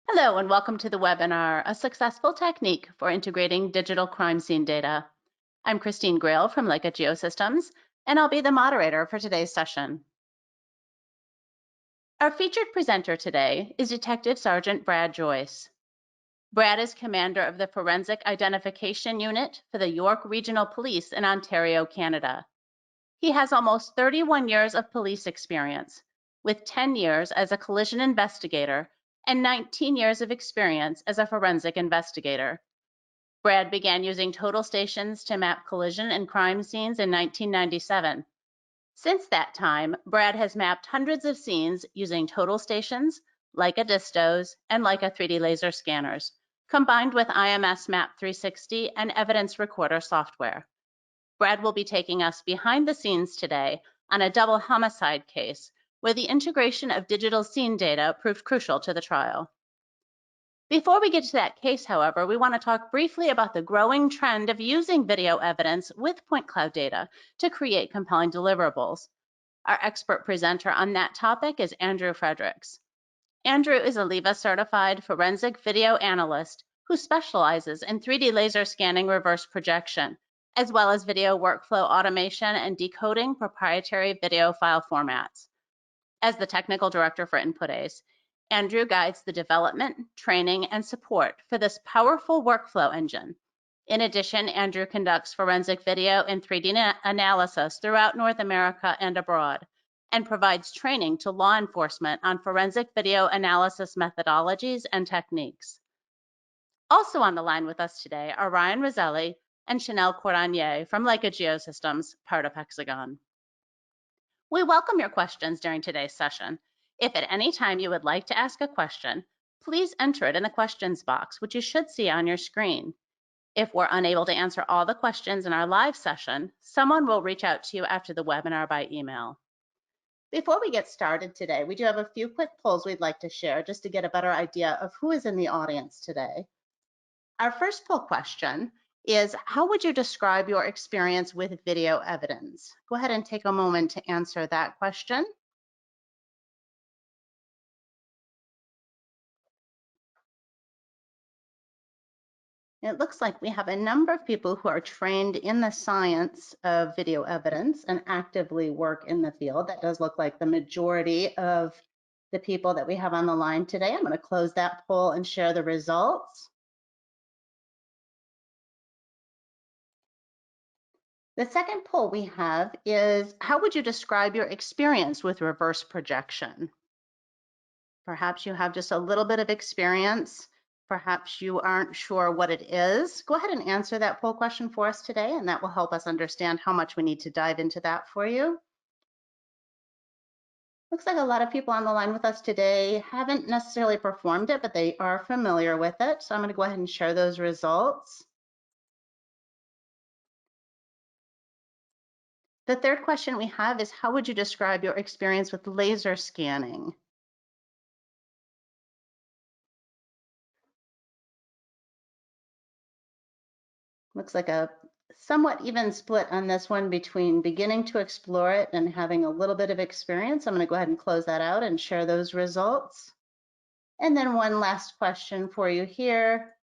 Hello and welcome to the webinar, A Successful Technique for Integrating Digital Crime Scene Data. I'm Christine Grail from Leica Geosystems, and I'll be the moderator for today's session. Our featured presenter today is Detective Sergeant Brad Joyce. Brad is commander of the Forensic Identification Unit for the York Regional Police in Ontario, Canada. He has almost 31 years of police experience, with 10 years as a collision investigator and 19 years of experience as a forensic investigator. Brad began using total stations to map collision and crime scenes in 1997. Since that time, Brad has mapped hundreds of scenes using total stations, Leica Distos, and Leica 3D laser scanners, combined with IMS Map 360 and evidence recorder software. Brad will be taking us behind the scenes today on a double homicide case where the integration of digital scene data proved crucial to the trial. Before we get to that case, however, we want to talk briefly about the growing trend of using video evidence with point cloud data to create compelling deliverables. Our expert presenter on that topic is Andrew Fredericks. Andrew is a LIVA certified forensic video analyst who specializes in 3D laser scanning reverse projection, as well as video workflow automation and decoding proprietary video file formats. As the technical director for InputAce, Andrew guides the development, training, and support for this powerful workflow engine. In addition, Andrew conducts forensic video and 3D analysis throughout North America and abroad, and provides training to law enforcement on forensic video analysis methodologies and techniques. Also on the line with us today are Ryan Roselli and Chanel Couranier from Leica Geosystems, part of Hexagon. We welcome your questions during today's session. If at any time you would like to ask a question, please enter it in the questions box, which you should see on your screen. If we're unable to answer all the questions in our live session, someone will reach out to you after the webinar by email. Before we get started today, we do have a few quick polls we'd like to share just to get a better idea of who is in the audience today. Our first poll question is, how would you describe your experience with video evidence? Go ahead and take a moment to answer that question. It looks like we have a number of people who are trained in the science of video evidence and actively work in the field. That does look like the majority of the people that we have on the line today. I'm going to close that poll and share the results. The second poll we have is, how would you describe your experience with reverse projection? Perhaps you have just a little bit of experience. Perhaps you aren't sure what it is. Go ahead and answer that poll question for us today, and that will help us understand how much we need to dive into that for you. Looks like a lot of people on the line with us today haven't necessarily performed it, but they are familiar with it. So I'm going to go ahead and share those results. The third question we have is, how would you describe your experience with laser scanning? Looks like a somewhat even split on this one between beginning to explore it and having a little bit of experience. I'm going to go ahead and close that out and share those results. And then one last question for you here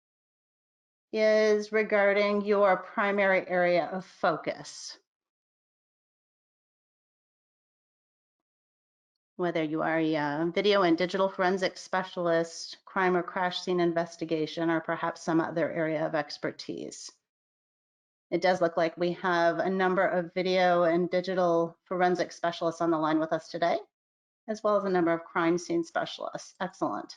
is regarding your primary area of focus. Whether you are a video and digital forensics specialist, crime or crash scene investigation, or perhaps some other area of expertise. It does look like we have a number of video and digital forensic specialists on the line with us today, as well as a number of crime scene specialists. Excellent.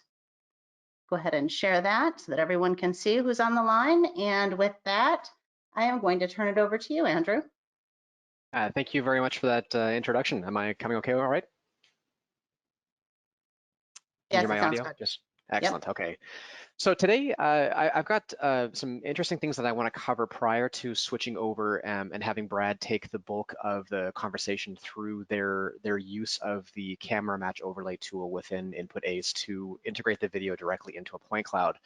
Go ahead and share that so that everyone can see who's on the line. And with that, I am going to turn it over to you, Andrew. Thank you very much for that introduction. Am I coming okay all right? Can you hear my audio? Just excellent. Yep. Okay. So today I've got some interesting things that I want to cover prior to switching over and having Brad take the bulk of the conversation through their use of the camera match overlay tool within InputAce to integrate the video directly into a point cloud.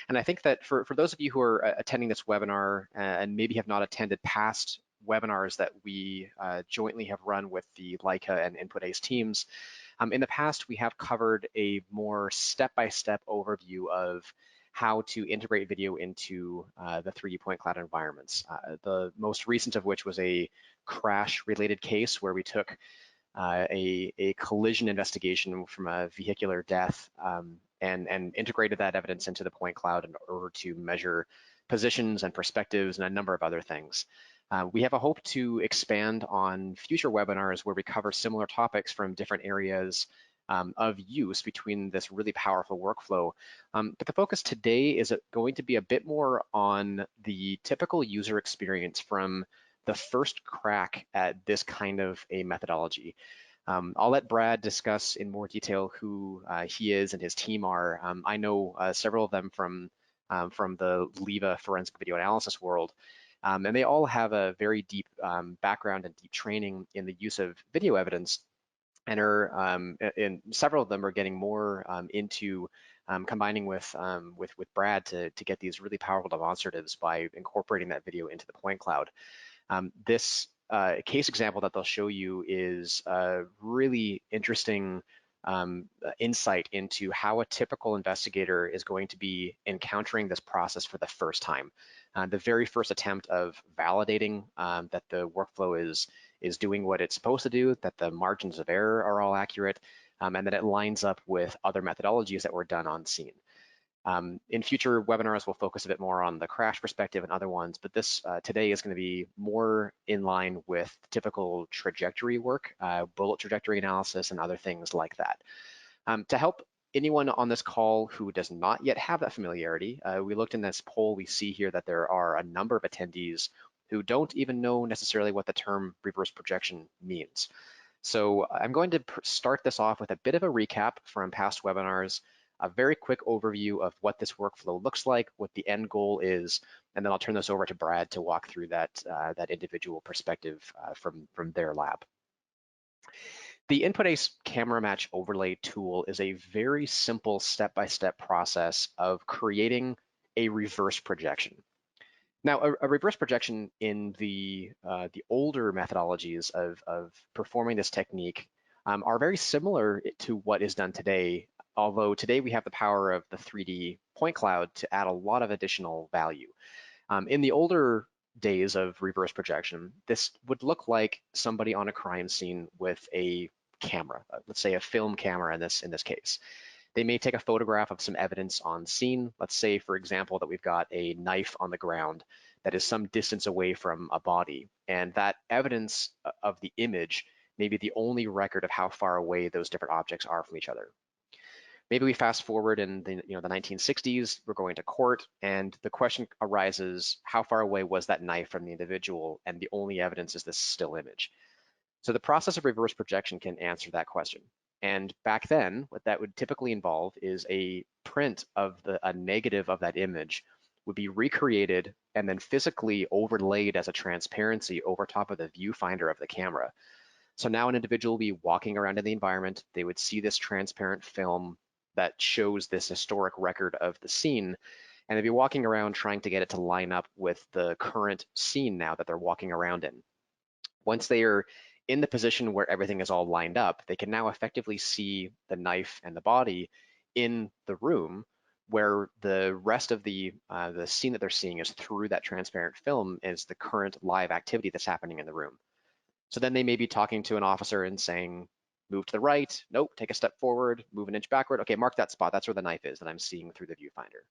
And I think that for those of you who are attending this webinar and maybe have not attended past webinars that we jointly have run with the Leica and InputAce teams, In the past, we have covered a more step-by-step overview of how to integrate video into the 3D point cloud environments. The most recent of which was a crash-related case where we took a collision investigation from a vehicular death and integrated that evidence into the point cloud in order to measure positions and perspectives and a number of other things. We have a hope to expand on future webinars where we cover similar topics from different areas of use between this really powerful workflow. But the focus today is going to be a bit more on the typical user experience from the first crack at this kind of a methodology. I'll let Brad discuss in more detail who he is and his team are. I know several of them from the LIVA forensic video analysis world, and they all have a very deep background and deep training in the use of video evidence, and several of them are getting more into combining with Brad to get these really powerful demonstratives by incorporating that video into the point cloud. This case example that they'll show you is a really interesting insight into how a typical investigator is going to be encountering this process for the first time. The very first attempt of validating that the workflow is doing what it's supposed to do, that the margins of error are all accurate, and that it lines up with other methodologies that were done on scene. In future webinars, we'll focus a bit more on the crash perspective and other ones, but this today is going to be more in line with typical trajectory work, bullet trajectory analysis, and other things like that. To help anyone on this call who does not yet have that familiarity, we looked in this poll, we see here that there are a number of attendees who don't even know necessarily what the term reverse projection means. So I'm going to start this off with a bit of a recap from past webinars, a very quick overview of what this workflow looks like, what the end goal is, and then I'll turn this over to Brad to walk through that individual perspective from their lab. The InputAce camera match overlay tool is a very simple step-by-step process of creating a reverse projection. Now, a reverse projection in the older methodologies of performing this technique are very similar to what is done today, although today we have the power of the 3D point cloud to add a lot of additional value. In the older days of reverse projection, this would look like somebody on a crime scene with a camera, let's say a film camera in this case. They may take a photograph of some evidence on scene. Let's say, for example, that we've got a knife on the ground that is some distance away from a body, and that evidence of the image may be the only record of how far away those different objects are from each other. Maybe we fast forward in the 1960s, we're going to court, and the question arises, how far away was that knife from the individual? And the only evidence is this still image. So the process of reverse projection can answer that question. And back then, what that would typically involve is a print of a negative of that image would be recreated and then physically overlaid as a transparency over top of the viewfinder of the camera. So now an individual will be walking around in the environment, they would see this transparent film that shows this historic record of the scene, and they'd be walking around trying to get it to line up with the current scene now that they're walking around in. Once they are in the position where everything is all lined up, they can now effectively see the knife and the body in the room, where the rest of the scene that they're seeing is through that transparent film is the current live activity that's happening in the room. So then they may be talking to an officer and saying, move to the right, nope, take a step forward, move an inch backward, okay, mark that spot, that's where the knife is that I'm seeing through the viewfinder.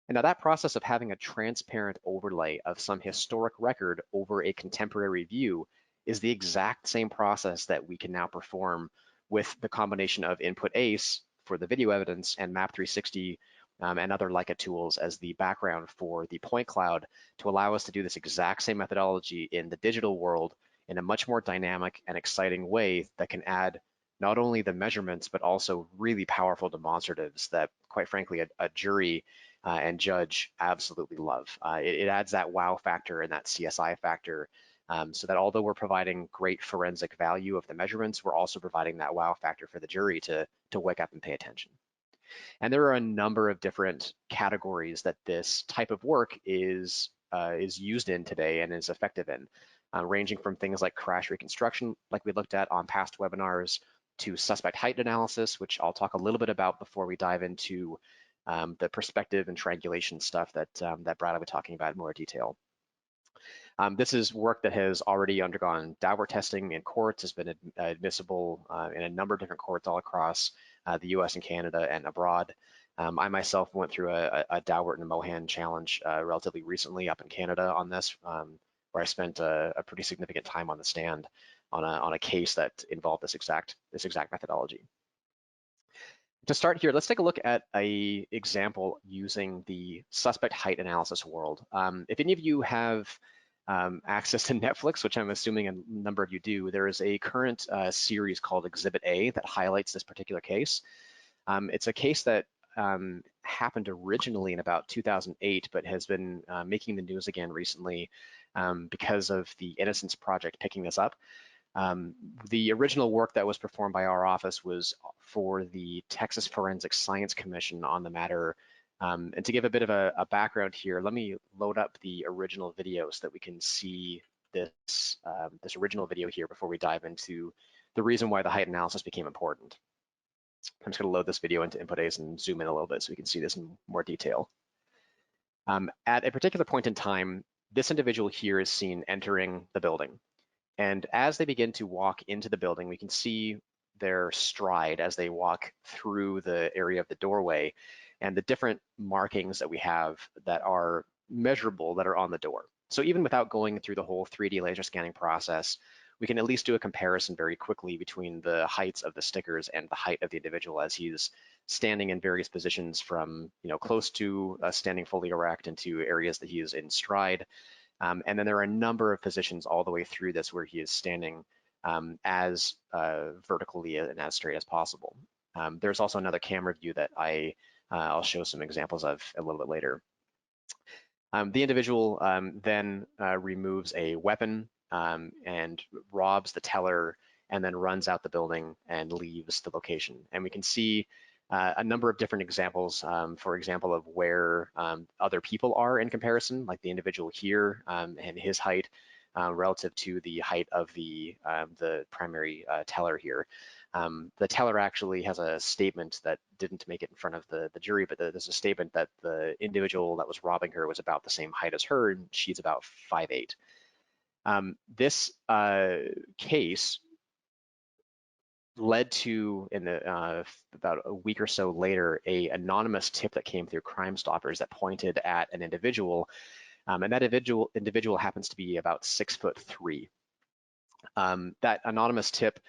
And now that process of having a transparent overlay of some historic record over a contemporary view is the exact same process that we can now perform with the combination of InputAce for the video evidence and Map360 and other Leica tools as the background for the point cloud to allow us to do this exact same methodology in the digital world in a much more dynamic and exciting way that can add not only the measurements, but also really powerful demonstratives that, quite frankly, a jury and judge absolutely love. It adds that wow factor and that CSI factor so that although we're providing great forensic value of the measurements, we're also providing that wow factor for the jury to wake up and pay attention. And there are a number of different categories that this type of work is used in today and is effective in, ranging from things like crash reconstruction, like we looked at on past webinars, to suspect height analysis, which I'll talk a little bit about before we dive into the perspective and triangulation stuff that, that Brad will be talking about in more detail. This is work that has already undergone Daubert testing in courts, has been admissible in a number of different courts all across the US and Canada and abroad. I myself went through a Daubert and a Mohan challenge relatively recently up in Canada on this, where I spent a pretty significant time on the stand on a case that involved this exact methodology. To start here, let's take a look at a example using the suspect height analysis world. If any of you have access to Netflix, which I'm assuming a number of you do, there is a current series called Exhibit A that highlights this particular case. It's a case that happened originally in about 2008, but has been making the news again recently because of the Innocence Project picking this up. The original work that was performed by our office was for the Texas Forensic Science Commission on the matter. And to give a bit of a background here, let me load up the original video so that we can see this, this original video here before we dive into the reason why the height analysis became important. I'm just going to load this video into Input Ace and zoom in a little bit so we can see this in more detail. At a particular point in time, this individual here is seen entering the building. And as they begin to walk into the building, we can see their stride as they walk through the area of the doorway and the different markings that we have that are measurable that are on the door. So even without going through the whole 3D laser scanning process, we can at least do a comparison very quickly between the heights of the stickers and the height of the individual as he's standing in various positions from, close to standing fully erect into areas that he is in stride. And then there are a number of positions all the way through this where he is standing as vertically and as straight as possible. There's also another camera view that I'll show some examples of a little bit later. The individual then removes a weapon and robs the teller and then runs out the building and leaves the location. And we can see a number of different examples, for example, of where other people are in comparison, like the individual here and his height relative to the height of the primary teller here. The teller actually has a statement that didn't make it in front of the jury, but there's a statement that the individual that was robbing her was about the same height as her, and she's about 5'8". This case led to, about a week or so later, an anonymous tip that came through Crime Stoppers that pointed at an individual, and that individual happens to be about 6'3". That anonymous tip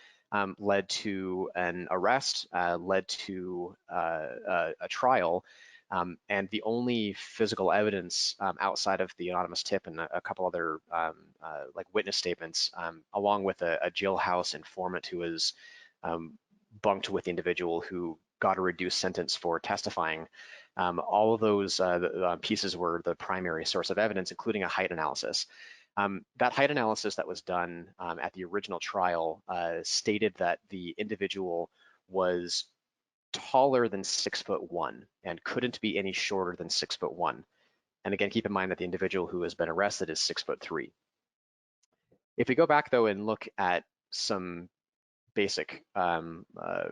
led to an arrest, led to a trial, and the only physical evidence outside of the anonymous tip and a couple other like witness statements, along with a jailhouse informant who was bunked with the individual who got a reduced sentence for testifying. All of those pieces were the primary source of evidence, including a height analysis. That height analysis that was done at the original trial stated that the individual was taller than 6'1" and couldn't be any shorter than 6'1". And again, keep in mind that the individual who has been arrested is 6'3". If we go back though and look at some basic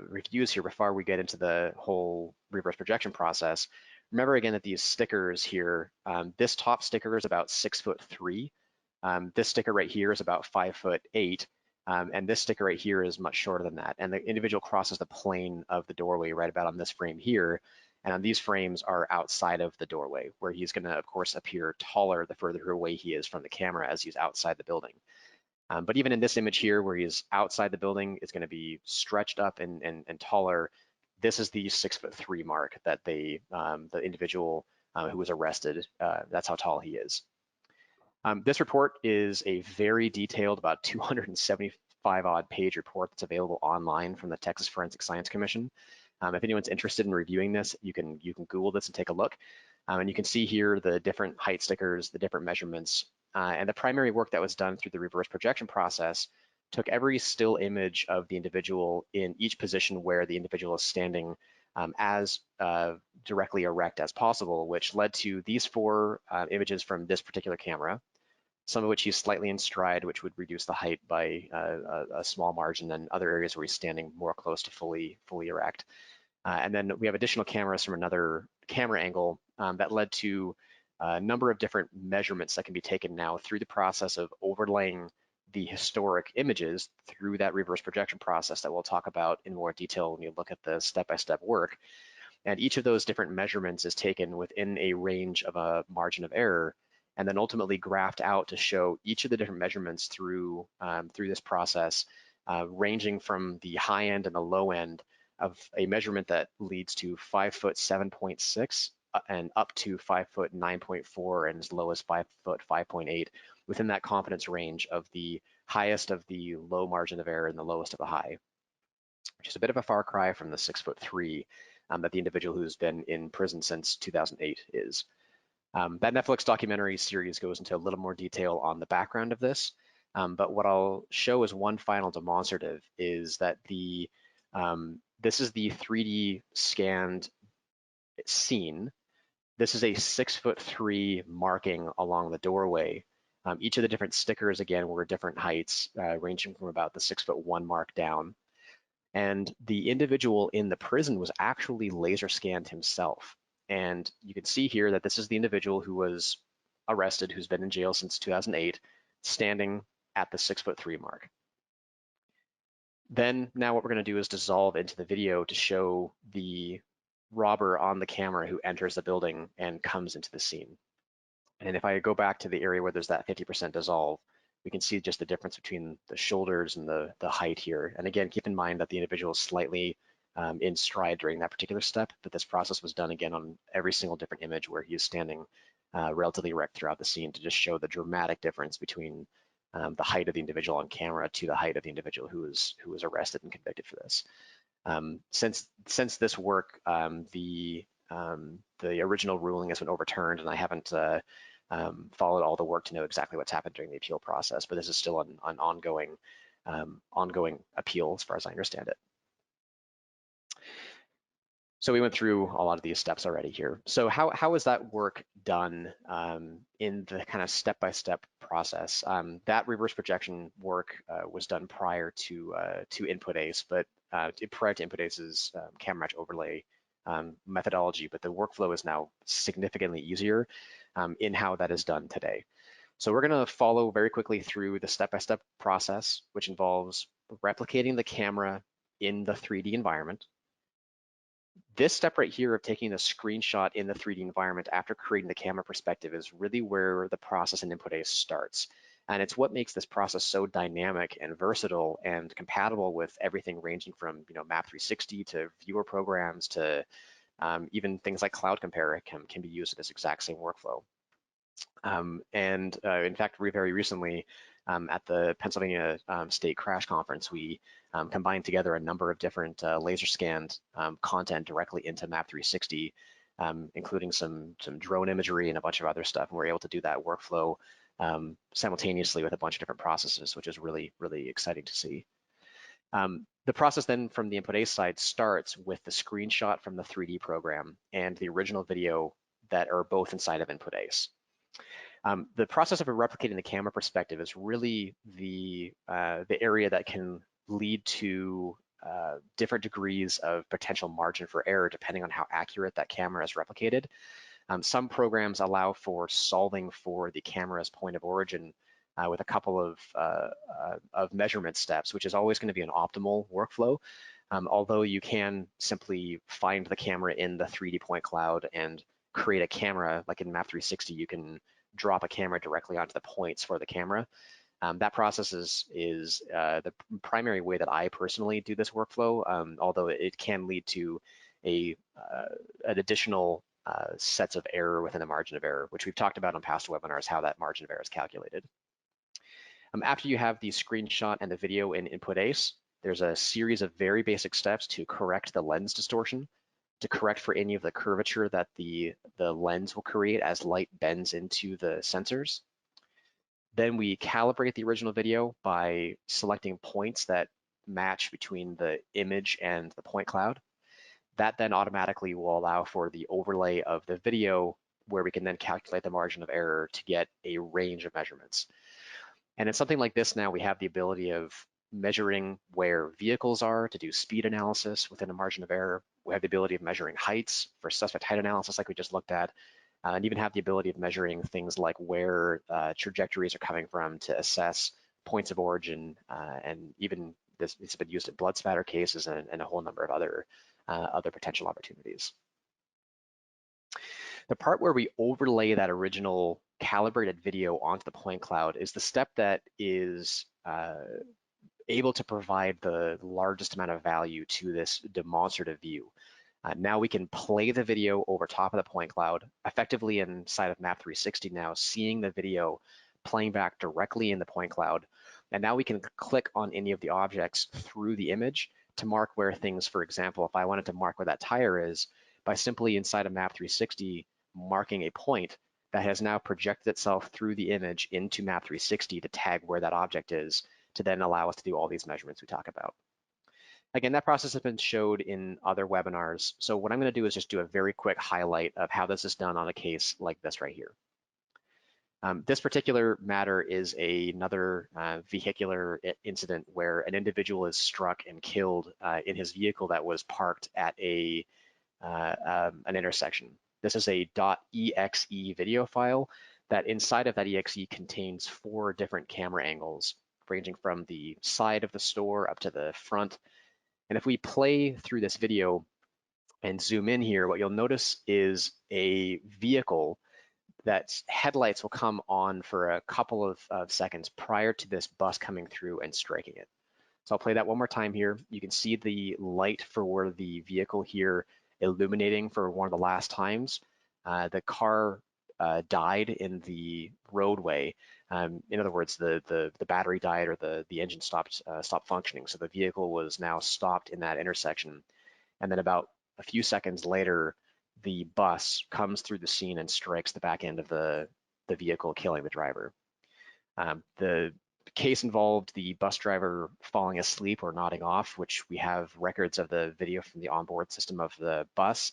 reviews here before we get into the whole reverse projection process, remember again that these stickers here, this top sticker is about 6'3". This sticker right here is about 5'8". And this sticker right here is much shorter than that. And the individual crosses the plane of the doorway right about on this frame here. And on these frames are outside of the doorway, where he's gonna, of course, appear taller the further away he is from the camera as he's outside the building. But even in this image here, where he's outside the building, it's gonna be stretched up and taller. This is the 6'3" mark that the individual who was arrested, that's how tall he is. This report is a very detailed, about 275 odd page report that's available online from the Texas Forensic Science Commission. If anyone's interested in reviewing this, you can Google this and take a look. And you can see here the different height stickers, the different measurements, and the primary work that was done through the reverse projection process took every still image of the individual in each position where the individual is standing as directly erect as possible, which led to these 4 images from this particular camera, some of which he's slightly in stride, which would reduce the height by a small margin, and other areas where he's standing more close to fully erect. And then we have additional cameras from another camera angle that led to a number of different measurements that can be taken now through the process of overlaying the historic images through that reverse projection process that we'll talk about in more detail when you look at the step-by-step work. And each of those different measurements is taken within a range of a margin of error, and then ultimately graphed out to show each of the different measurements through this process, ranging from the high end and the low end of a measurement that leads to 5 foot 7.6 and up to 5 foot 9.4 and as low as 5 foot 5.8 within that confidence range of the highest of the low margin of error and the lowest of the high, which is a bit of a far cry from the 6'3" that the individual who's been in prison since 2008 is. That Netflix documentary series goes into a little more detail on the background of this, but what I'll show as one final demonstrative is that this is the 3D scanned scene. This is a 6'3" marking along the doorway. Each of the different stickers, again, were different heights, ranging from about the 6'1" mark down. And the individual in the prison was actually laser scanned himself. And you can see here that this is the individual who was arrested, who's been in jail since 2008, standing at the 6'3" mark. Then now what we're going to do is dissolve into the video to show the robber on the camera who enters the building and comes into the scene. And if I go back to the area where there's that 50% dissolve, we can see just the difference between the shoulders and the height here. And again, keep in mind that the individual is slightly in stride during that particular step, but this process was done again on every single different image where he is standing relatively erect throughout the scene to just show the dramatic difference between the height of the individual on camera to the height of the individual who was arrested and convicted for this. Since this work, the original ruling has been overturned, and I haven't followed all the work to know exactly what's happened during the appeal process, but this is still an ongoing appeal as far as I understand it. So we went through a lot of these steps already here. So how is that work done in the kind of step-by-step process? That reverse projection work was done prior to Input Ace, but prior to Input Ace's camera match overlay methodology, but the workflow is now significantly easier in how that is done today. So we're going to follow very quickly through the step-by-step process, which involves replicating the camera in the 3D environment. This step right here of taking a screenshot in the 3D environment after creating the camera perspective is really where the process in Input Ace starts. And it's what makes this process so dynamic and versatile and compatible with everything ranging from Map 360 to viewer programs to even things like Cloud Compare can be used in this exact same workflow. In fact, very recently at the Pennsylvania State Crash Conference, we combined together a number of different laser scanned content directly into Map 360, including some drone imagery and a bunch of other stuff. And we're able to do that workflow simultaneously with a bunch of different processes, which is really, really exciting to see. The process then from the Input Ace side starts with the screenshot from the 3D program and the original video that are both inside of Input Ace. The process of replicating the camera perspective is really the area that can lead to different degrees of potential margin for error depending on how accurate that camera is replicated. Some programs allow for solving for the camera's point of origin with a couple of measurement steps, which is always going to be an optimal workflow. Although you can simply find the camera in the 3D point cloud and create a camera, like in Map 360, you can drop a camera directly onto the points for the camera. That process is the primary way that I personally do this workflow, although it can lead to an additional sets of error within the margin of error, which we've talked about on past webinars, how that margin of error is calculated. After you have the screenshot and the video in Input Ace, there's a series of very basic steps to correct the lens distortion, to correct for any of the curvature that the lens will create as light bends into the sensors. Then we calibrate the original video by selecting points that match between the image and the point cloud. That then automatically will allow for the overlay of the video where we can then calculate the margin of error to get a range of measurements. And in something like this now, we have the ability of measuring where vehicles are to do speed analysis within a margin of error. We have the ability of measuring heights for suspect height analysis like we just looked at, and even have the ability of measuring things like where trajectories are coming from to assess points of origin, and even this has been used in blood spatter cases and a whole number of other potential opportunities. The part where we overlay that original calibrated video onto the point cloud is the step that is able to provide the largest amount of value to this demonstrative view. Now we can play the video over top of the point cloud, effectively inside of Map 360 now, seeing the video playing back directly in the point cloud. And now we can click on any of the objects through the image to mark where things, for example, if I wanted to mark where that tire is, by simply inside of Map 360 marking a point, that has now projected itself through the image into Map 360 to tag where that object is, to then allow us to do all these measurements we talk about. Again, that process has been showed in other webinars. So what I'm going to do is just do a very quick highlight of how this is done on a case like this right here. This particular matter is another vehicular incident where an individual is struck and killed in his vehicle that was parked at an intersection. This is a .exe video file that inside of that exe contains 4 different camera angles, ranging from the side of the store up to the front. And if we play through this video and zoom in here, what you'll notice is a vehicle that's headlights will come on for a couple of seconds prior to this bus coming through and striking it. So I'll play that one more time here. You can see the light for the vehicle here illuminating for one of the last times. The car died in the roadway. In other words, the battery died, or the engine stopped functioning. So the vehicle was now stopped in that intersection. And then about a few seconds later, the bus comes through the scene and strikes the back end of the vehicle, killing the driver. The case involved the bus driver falling asleep or nodding off, which we have records of the video from the onboard system of the bus.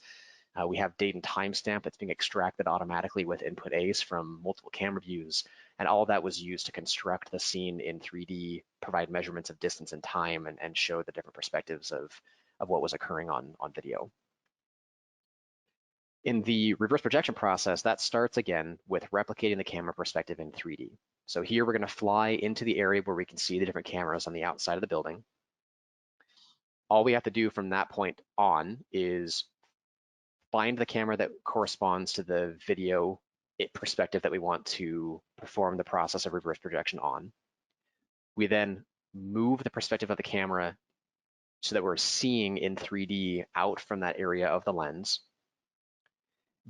We have date and timestamp that's being extracted automatically with input ACE from multiple camera views, and all of that was used to construct the scene in 3D, provide measurements of distance and time, and show the different perspectives of what was occurring on video. In the reverse projection process, that starts again with replicating the camera perspective in 3D. So here we're going to fly into the area where we can see the different cameras on the outside of the building. All we have to do from that point on is find the camera that corresponds to the video perspective that we want to perform the process of reverse projection on. We then move the perspective of the camera so that we're seeing in 3D out from that area of the lens.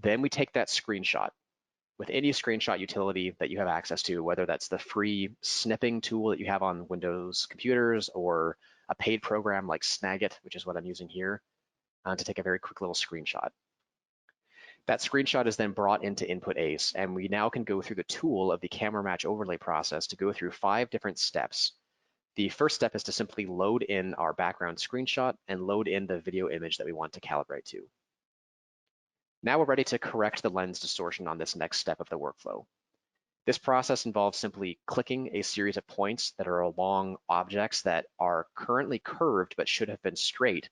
Then we take that screenshot with any screenshot utility that you have access to, whether that's the free snipping tool that you have on Windows computers or a paid program like Snagit, which is what I'm using here, to take a very quick little screenshot. That screenshot is then brought into Input ACE, and we now can go through the tool of the camera match overlay process to go through 5 different steps. The first step is to simply load in our background screenshot and load in the video image that we want to calibrate to. Now we're ready to correct the lens distortion on this next step of the workflow. This process involves simply clicking a series of points that are along objects that are currently curved but should have been straight.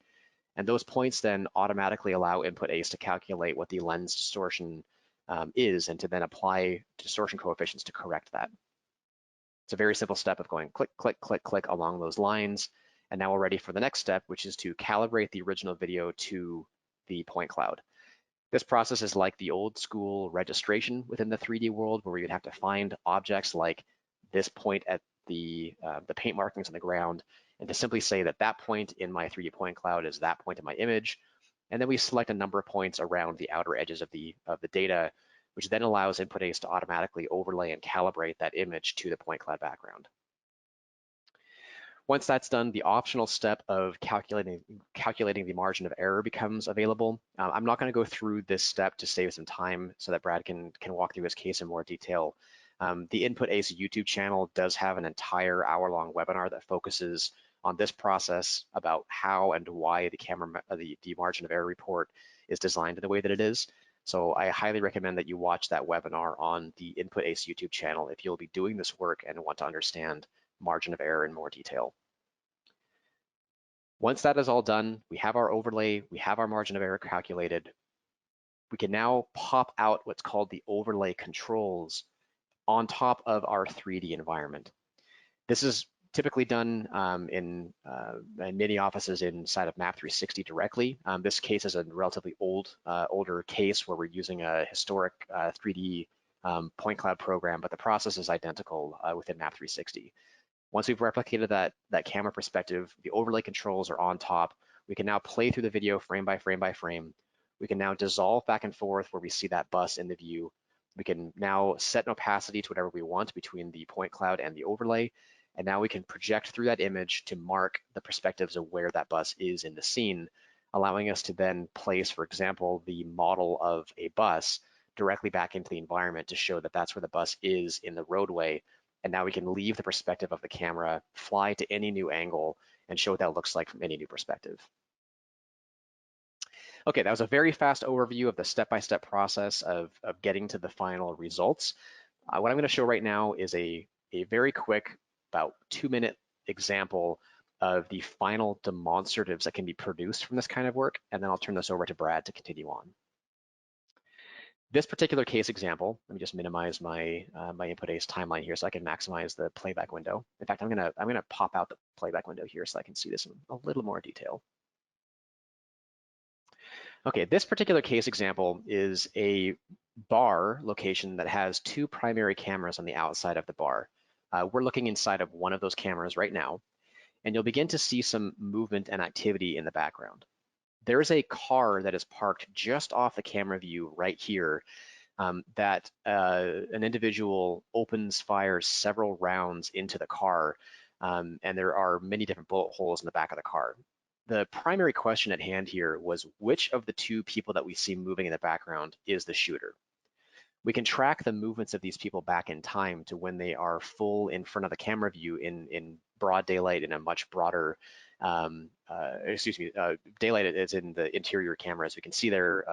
And those points then automatically allow Input ACE to calculate what the lens distortion is, and to then apply distortion coefficients to correct that. It's a very simple step of going click, click, click, click along those lines. And now we're ready for the next step, which is to calibrate the original video to the point cloud. This process is like the old school registration within the 3D world, where you'd have to find objects like this point at the paint markings on the ground, and to simply say that that point in my 3D point cloud is that point in my image. And then we select a number of points around the outer edges of the data, which then allows Input ACE to automatically overlay and calibrate that image to the point cloud background. Once that's done, the optional step of calculating the margin of error becomes available. I'm not going to go through this step to save some time so that Brad can walk through his case in more detail. The Input ACE YouTube channel does have an entire hour-long webinar that focuses on this process, about how and why the margin of error report is designed in the way that it is. So I highly recommend that you watch that webinar on the Input Ace YouTube channel if you'll be doing this work and want to understand margin of error in more detail. Once that is all done, we have our overlay, we have our margin of error calculated. We can now pop out what's called the overlay controls on top of our 3D environment. This is typically done in many offices inside of Map 360 directly. This case is a relatively older case where we're using a historic 3D point cloud program, but the process is identical within Map 360. Once we've replicated that camera perspective, the overlay controls are on top. We can now play through the video frame by frame by frame. We can now dissolve back and forth where we see that bus in the view. We can now set an opacity to whatever we want between the point cloud and the overlay. And now we can project through that image to mark the perspectives of where that bus is in the scene, allowing us to then place, for example, the model of a bus directly back into the environment to show that that's where the bus is in the roadway. And now we can leave the perspective of the camera, fly to any new angle, and show what that looks like from any new perspective. Okay, that was a very fast overview of the step-by-step process of getting to the final results. What I'm going to show right now is a very quick, about 2-minute example of the final demonstratives that can be produced from this kind of work, and then I'll turn this over to Brad to continue on. This particular case example, let me just minimize my my Input Ace timeline here so I can maximize the playback window. In fact, I'm gonna pop out the playback window here so I can see this in a little more detail. Okay, this particular case example is a bar location that has 2 primary cameras on the outside of the bar. We're looking inside of one of those cameras right now, and you'll begin to see some movement and activity in the background. There's a car that is parked just off the camera view right here that an individual fires several rounds into the car, and there are many different bullet holes in the back of the car. The primary question at hand here was which of the 2 people that we see moving in the background is the shooter? We can track the movements of these people back in time to when they are full in front of the camera view in broad daylight in a much broader, daylight is in the interior cameras. We can see their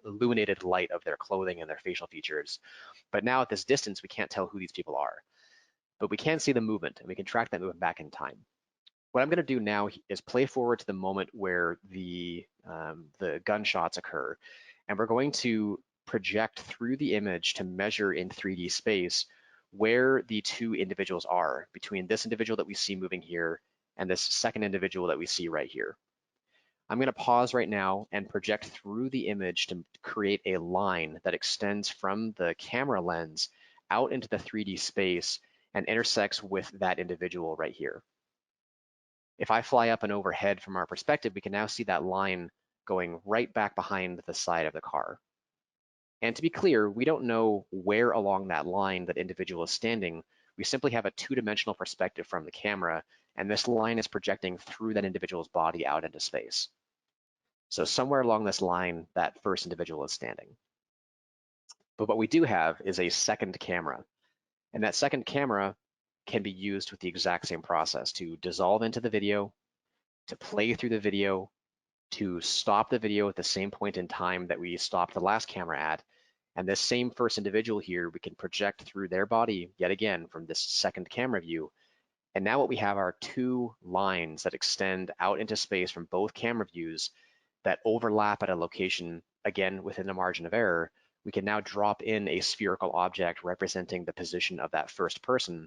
illuminated light of their clothing and their facial features. But now at this distance, we can't tell who these people are. But we can see the movement, and we can track that movement back in time. What I'm going to do now is play forward to the moment where the gunshots occur, and we're going to project through the image to measure in 3D space where the 2 individuals are between this individual that we see moving here and this second individual that we see right here. I'm going to pause right now and project through the image to create a line that extends from the camera lens out into the 3D space and intersects with that individual right here. If I fly up and overhead from our perspective, we can now see that line going right back behind the side of the car. And to be clear, we don't know where along that line that individual is standing. We simply have a 2-dimensional perspective from the camera, and this line is projecting through that individual's body out into space. So somewhere along this line, that first individual is standing. But what we do have is a second camera, and that second camera can be used with the exact same process to dissolve into the video, to play through the video, to stop the video at the same point in time that we stopped the last camera at. And this same first individual here, we can project through their body yet again from this second camera view. And now what we have are 2 lines that extend out into space from both camera views that overlap at a location, again, within a margin of error. We can now drop in a spherical object representing the position of that first person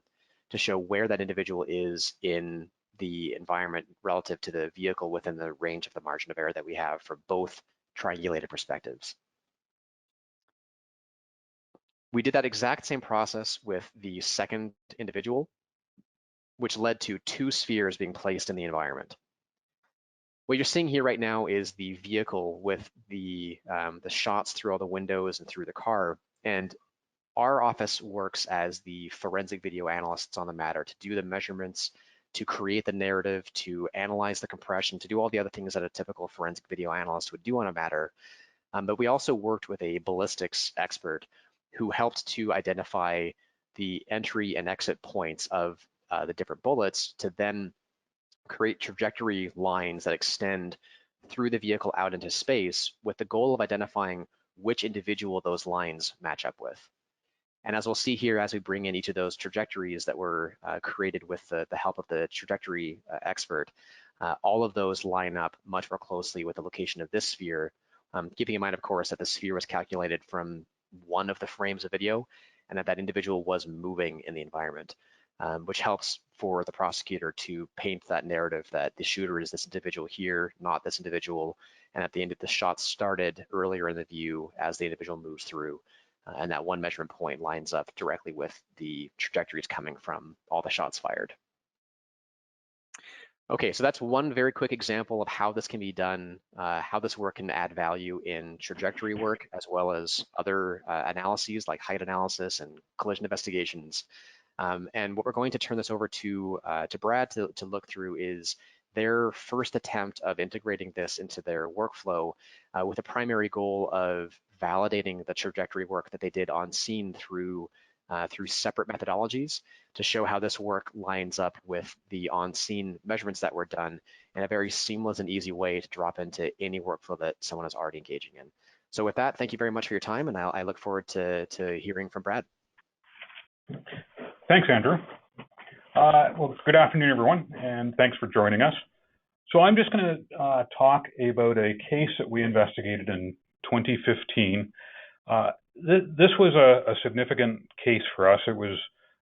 to show where that individual is in the environment relative to the vehicle within the range of the margin of error that we have for both triangulated perspectives. We did that exact same process with the second individual, which led to 2 spheres being placed in the environment. What you're seeing here right now is the vehicle with the shots through all the windows and through the car. And our office works as the forensic video analysts on the matter to do the measurements, to create the narrative, to analyze the compression, to do all the other things that a typical forensic video analyst would do on a matter. But we also worked with a ballistics expert who helped to identify the entry and exit points of the different bullets to then create trajectory lines that extend through the vehicle out into space with the goal of identifying which individual those lines match up with. And as we'll see here, as we bring in each of those trajectories that were created with the help of the trajectory expert, all of those line up much more closely with the location of this sphere, keeping in mind, of course, that the sphere was calculated from one of the frames of video and that individual was moving in the environment, which helps for the prosecutor to paint that narrative that the shooter is this individual here, not this individual, and at the end of the shot started earlier in the view as the individual moves through. And that one measurement point lines up directly with the trajectories coming from all the shots fired. Okay, so that's one very quick example of how this can be done, how this work can add value in trajectory work, as well as other analyses like height analysis and collision investigations. And what we're going to turn this over to Brad to look through is their first attempt of integrating this into their workflow with a primary goal of validating the trajectory work that they did on scene through separate methodologies to show how this work lines up with the on-scene measurements that were done in a very seamless and easy way to drop into any workflow that someone is already engaging in. So with that, thank you very much for your time, and I look forward to hearing from Brad. Thanks, Andrew. Well, good afternoon, everyone, and thanks for joining us. So I'm just going to talk about a case that we investigated in 2015. This was a significant case for us. It was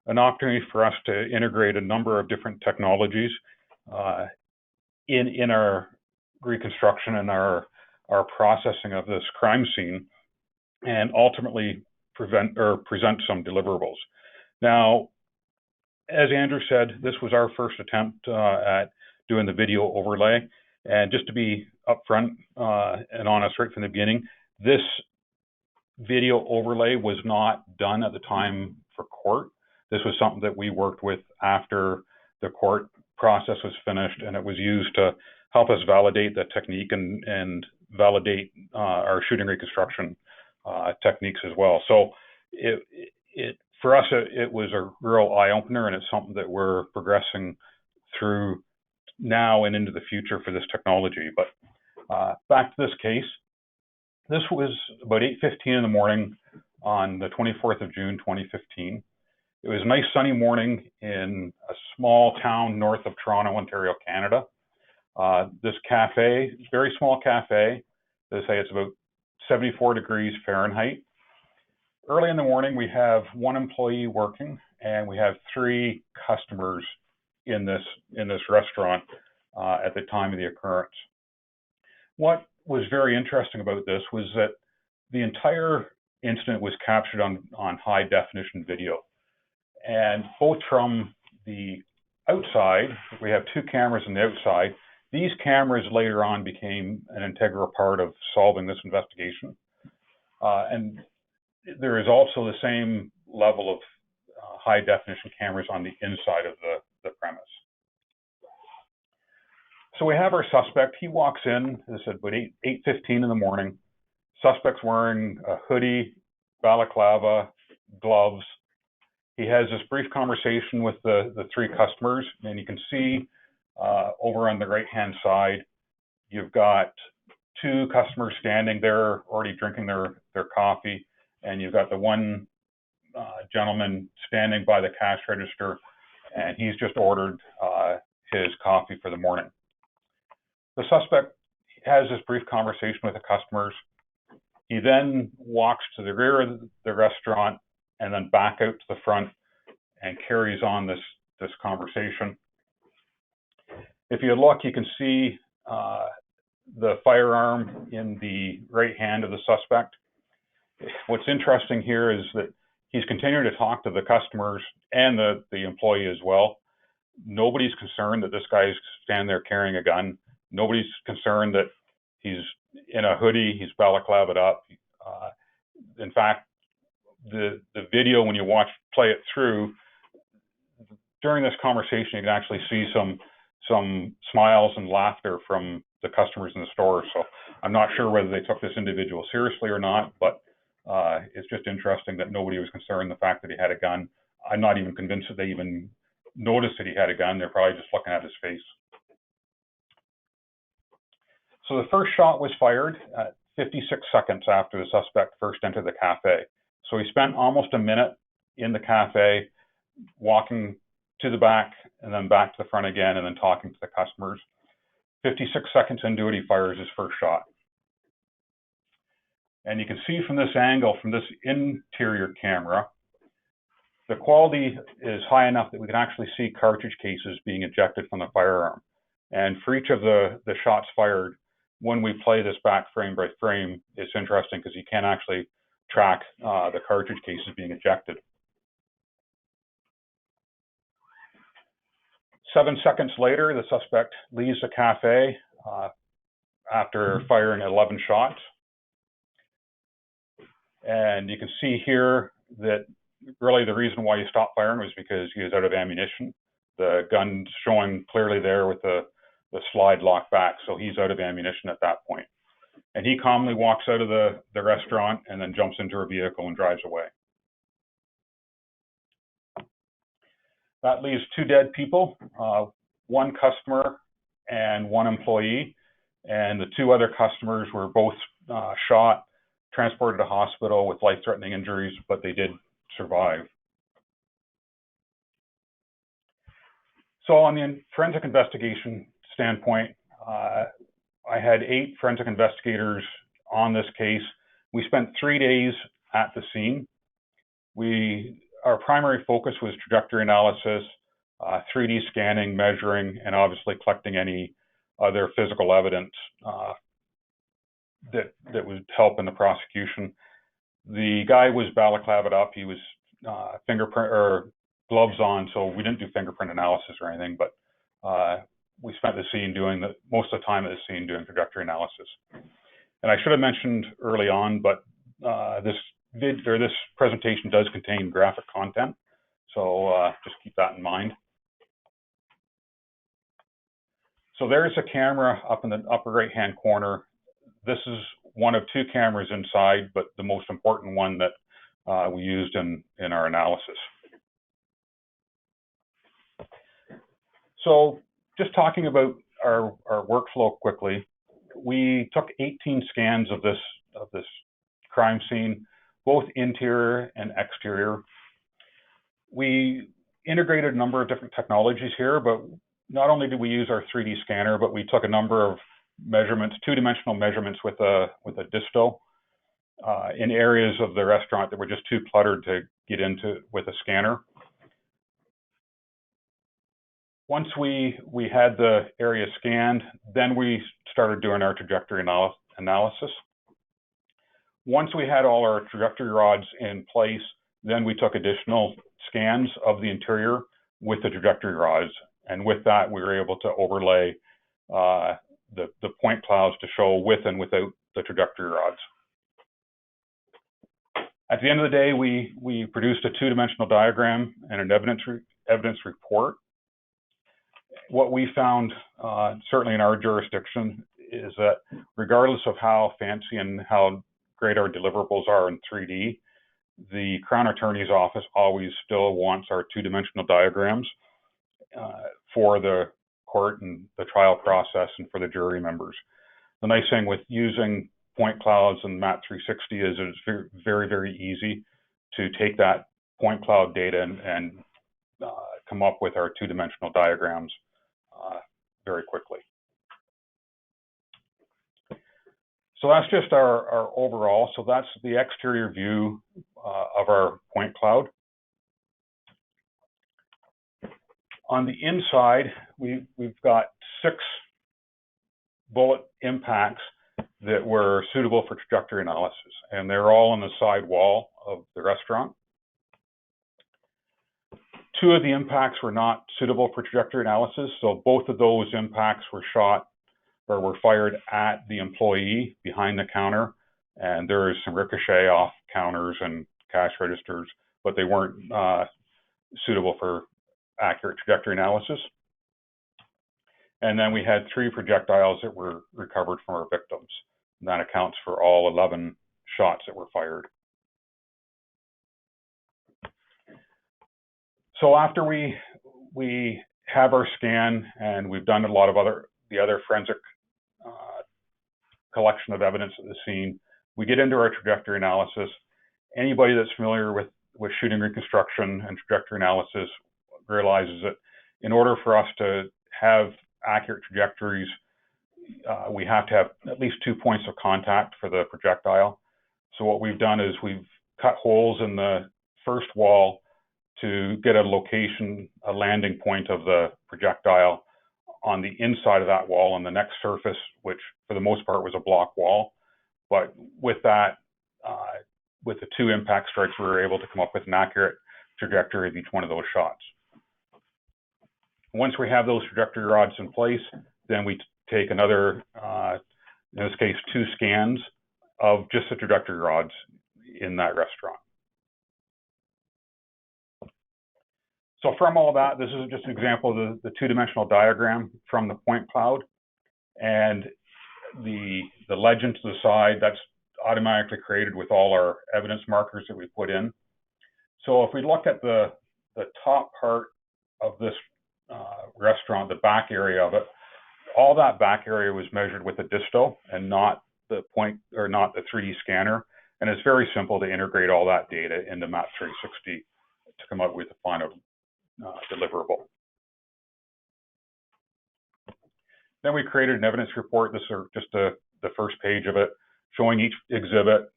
an opportunity for us to integrate a number of different technologies in our reconstruction and our processing of this crime scene, and ultimately present some deliverables. Now, as Andrew said, this was our first attempt at doing the video overlay. And just to be upfront and honest right from the beginning, this video overlay was not done at the time for court. This was something that we worked with after the court process was finished, and it was used to help us validate the technique and validate our shooting reconstruction techniques as well. So for us, it was a real eye-opener, and it's something that we're progressing through now and into the future for this technology. But back to this case. This was about 8:15 in the morning on the 24th of June, 2015. It was a nice sunny morning in a small town north of Toronto, Ontario, Canada. This cafe, very small cafe, they say it's about 74 degrees Fahrenheit. Early in the morning, we have one employee working, and we have 3 customers in this restaurant at the time of the occurrence. What was very interesting about this was that the entire incident was captured on high definition video. And both from the outside, we have 2 cameras on the outside. These cameras later on became an integral part of solving this investigation. And there is also the same level of high definition cameras on the inside of the premise. So we have our suspect. He walks in, as I said, about 8:15 in the morning. Suspect's wearing a hoodie, balaclava, gloves. He has this brief conversation with the 3 customers, and you can see over on the right-hand side, you've got 2 customers standing there already drinking their coffee, and you've got the one gentleman standing by the cash register, and he's just ordered his coffee for the morning. The suspect has this brief conversation with the customers. He then walks to the rear of the restaurant and then back out to the front and carries on this conversation. If you look, you can see the firearm in the right hand of the suspect. What's interesting here is that he's continuing to talk to the customers and the employee as well. Nobody's concerned that this guy's standing there carrying a gun. Nobody's concerned that he's in a hoodie, he's balaclavaed up. In fact, the video, when you play it through, during this conversation, you can actually see some smiles and laughter from the customers in the store. So I'm not sure whether they took this individual seriously or not, but it's just interesting that nobody was concerned the fact that he had a gun. I'm not even convinced that they even noticed that he had a gun. They're probably just looking at his face. So the first shot was fired at 56 seconds after the suspect first entered the cafe. So he spent almost a minute in the cafe, walking to the back and then back to the front again, and then talking to the customers. 56 seconds into it, he fires his first shot. And you can see from this angle, from this interior camera, the quality is high enough that we can actually see cartridge cases being ejected from the firearm. And for each of the shots fired, when we play this back frame by frame, it's interesting because you can actually track the cartridge cases being ejected. 7 seconds later, the suspect leaves the cafe after firing 11 shots. And you can see here that really the reason why he stopped firing was because he was out of ammunition. The gun's showing clearly there with the slide locked back, so he's out of ammunition at that point. And he calmly walks out of the restaurant and then jumps into a vehicle and drives away. That leaves 2 dead people, 1 customer and 1 employee. And the 2 other customers were both shot, transported to hospital with life-threatening injuries, but they did survive. So on the forensic investigation standpoint, I had 8 forensic investigators on this case. We spent 3 days at the scene. Our primary focus was trajectory analysis, 3D scanning, measuring, and obviously collecting any other physical evidence that would help in the prosecution. The guy was balaclavaed up. He was fingerprint or gloves on, so we didn't do fingerprint analysis or anything, but we spent the scene most of the time at the scene doing trajectory analysis. And I should have mentioned early on, but this presentation does contain graphic content, so just keep that in mind. So there's a camera up in the upper right-hand corner. This is one of 2 cameras inside, but the most important one that we used in our analysis. So just talking about our workflow quickly, we took 18 scans of this crime scene, both interior and exterior. We integrated a number of different technologies here, but not only did we use our 3D scanner, but we took a number of measurements, 2-dimensional measurements with a disto in areas of the restaurant that were just too cluttered to get into with a scanner. Once we had the area scanned, then we started doing our trajectory analysis. Once we had all our trajectory rods in place, then we took additional scans of the interior with the trajectory rods. And with that, we were able to overlay the point clouds to show with and without the trajectory rods. At the end of the day, we produced a 2-dimensional diagram and an evidence report. What we found, certainly in our jurisdiction, is that regardless of how fancy and how great our deliverables are in 3D, the Crown Attorney's Office always still wants our 2-dimensional diagrams for the court and the trial process and for the jury members. The nice thing with using point clouds and Map 360 is it's very, very easy to take that point cloud data and come up with our 2-dimensional diagrams very quickly. So that's just our overall. So that's the exterior view of our point cloud. On the inside, we've got 6 bullet impacts that were suitable for trajectory analysis, and they're all on the side wall of the restaurant. 2 of the impacts were not suitable for trajectory analysis, so both of those impacts were shot or were fired at the employee behind the counter, and there is some ricochet off counters and cash registers, but they weren't suitable for accurate trajectory analysis. And then we had 3 projectiles that were recovered from our victims. And that accounts for all 11 shots that were fired. So after we have our scan and we've done a lot of the other forensic collection of evidence at the scene. We get into our trajectory analysis. Anybody that's familiar with shooting reconstruction and trajectory analysis realizes that in order for us to have accurate trajectories, we have to have at least 2 points of contact for the projectile. So what we've done is we've cut holes in the first wall to get a location, a landing point of the projectile on the inside of that wall on the next surface, which for the most part was a block wall. But with that, with the 2 impact strikes, we were able to come up with an accurate trajectory of each one of those shots. Once we have those trajectory rods in place, then we take another, in this case, 2 scans of just the trajectory rods in that restaurant. So from all that, this is just an example of the 2-dimensional diagram from the point cloud. And the legend to the side, that's automatically created with all our evidence markers that we put in. So if we look at the top part of this restaurant, the back area of it, all that back area was measured with a disto and not the point, or not the 3D scanner. And it's very simple to integrate all that data into Map 360 to come up with a final deliverable. Then we created an evidence report. This is just the first page of it, showing each exhibit.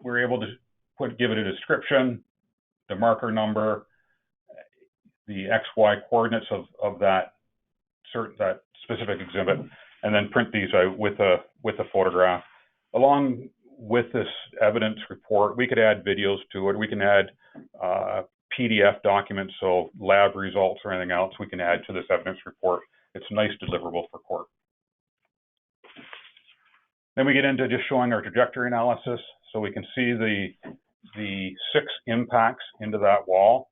We're able to give it a description, the marker number, the XY coordinates of that specific exhibit, and then print these out with a photograph. Along with this evidence report, we could add videos to it. We can add PDF documents, so lab results or anything else we can add to this evidence report. It's a nice deliverable for court. Then we get into just showing our trajectory analysis, so we can see the 6 impacts into that wall.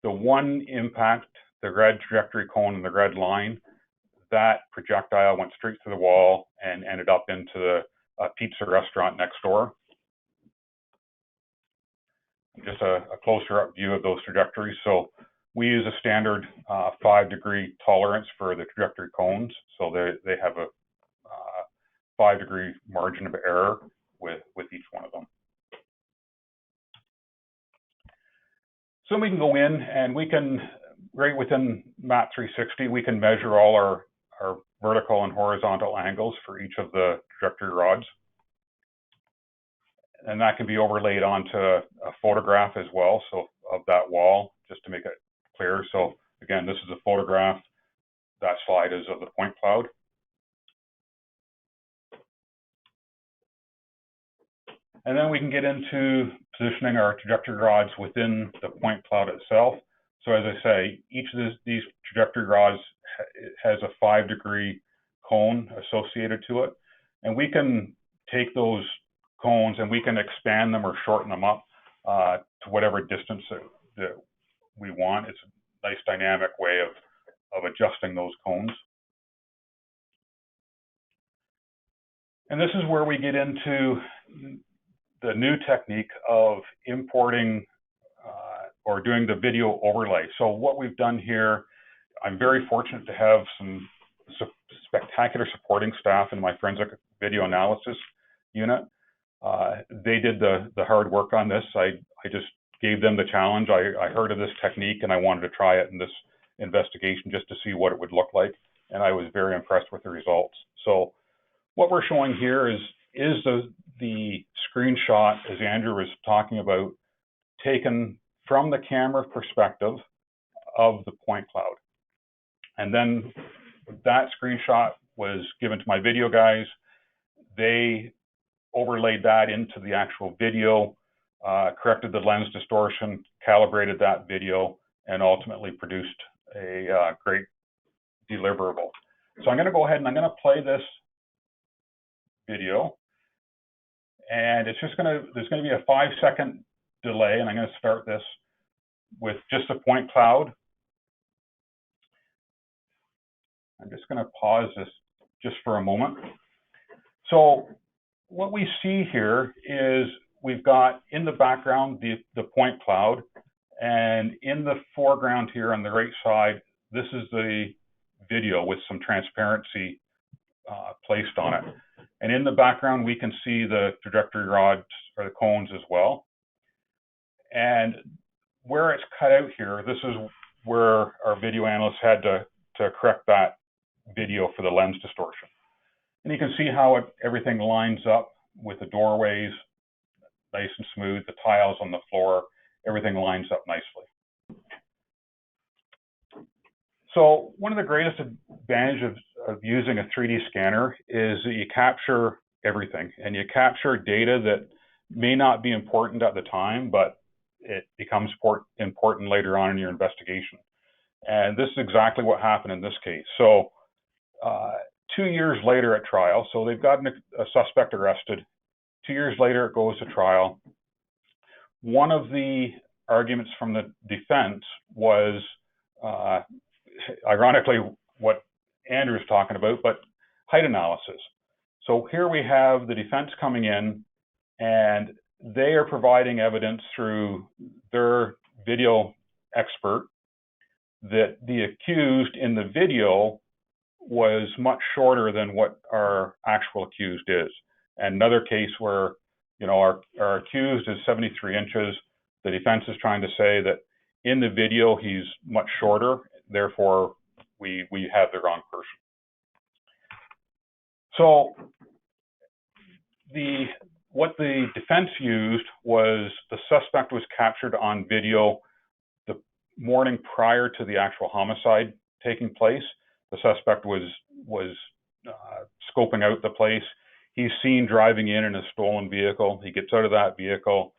The 1 impact, the red trajectory cone and the red line, that projectile went straight through the wall and ended up into the pizza restaurant next door. Just a closer up view of those trajectories. So we use a standard 5-degree tolerance for the trajectory cones. So they have a 5-degree margin of error with each one of them. So we can go in and we can, right within Map 360, we can measure all our vertical and horizontal angles for each of the trajectory rods. And that can be overlaid onto a photograph as well, so of that wall, just to make it clear. So again, this is a photograph. That slide is of the point cloud. And then we can get into positioning our trajectory rods within the point cloud itself. So as I say, each of these trajectory rods has a 5-degree cone associated to it. And we can take those cones and we can expand them or shorten them up to whatever distance that we want. It's a nice dynamic way of adjusting those cones. And this is where we get into the new technique of importing or doing the video overlay. So what we've done here, I'm very fortunate to have some spectacular supporting staff in my forensic video analysis unit. They did the hard work on this. I just gave them the challenge. I heard of this technique and I wanted to try it in this investigation just to see what it would look like. And I was very impressed with the results. So what we're showing here is the screenshot, as Andrew was talking about, taken from the camera perspective of the point cloud. And then that screenshot was given to my video guys. They overlaid that into the actual video, corrected the lens distortion, calibrated that video, and ultimately produced a great deliverable. So I'm going to go ahead and I'm going to play this video. And it's just there's going to be a 5-second delay, and I'm going to start this with just a point cloud. I'm just going to pause this just for a moment. So what we see here is we've got in the background the point cloud, and in the foreground here on the right side, this is the video with some transparency placed on it. And in the background, we can see the trajectory rods or the cones as well. And where it's cut out here, this is where our video analysts had to correct that video for the lens distortion. And you can see how everything lines up with the doorways, nice and smooth, the tiles on the floor, everything lines up nicely. So one of the greatest advantages of using a 3D scanner is that you capture everything, and you capture data that may not be important at the time, but it becomes important later on in your investigation. And this is exactly what happened in this case. So 2 years later at trial, so they've gotten a suspect arrested. 2 years later, it goes to trial. One of the arguments from the defense was, ironically, what Andrew's talking about, but height analysis. So here we have the defense coming in, and they are providing evidence through their video expert that the accused in the video was much shorter than what our actual accused is. And another case where, you know, our accused is 73 inches. The defense is trying to say that in the video he's much shorter, therefore we have the wrong person. So what the defense used was the suspect was captured on video the morning prior to the actual homicide taking place. The suspect was scoping out the place. He's seen driving in a stolen vehicle. He gets out of that vehicle.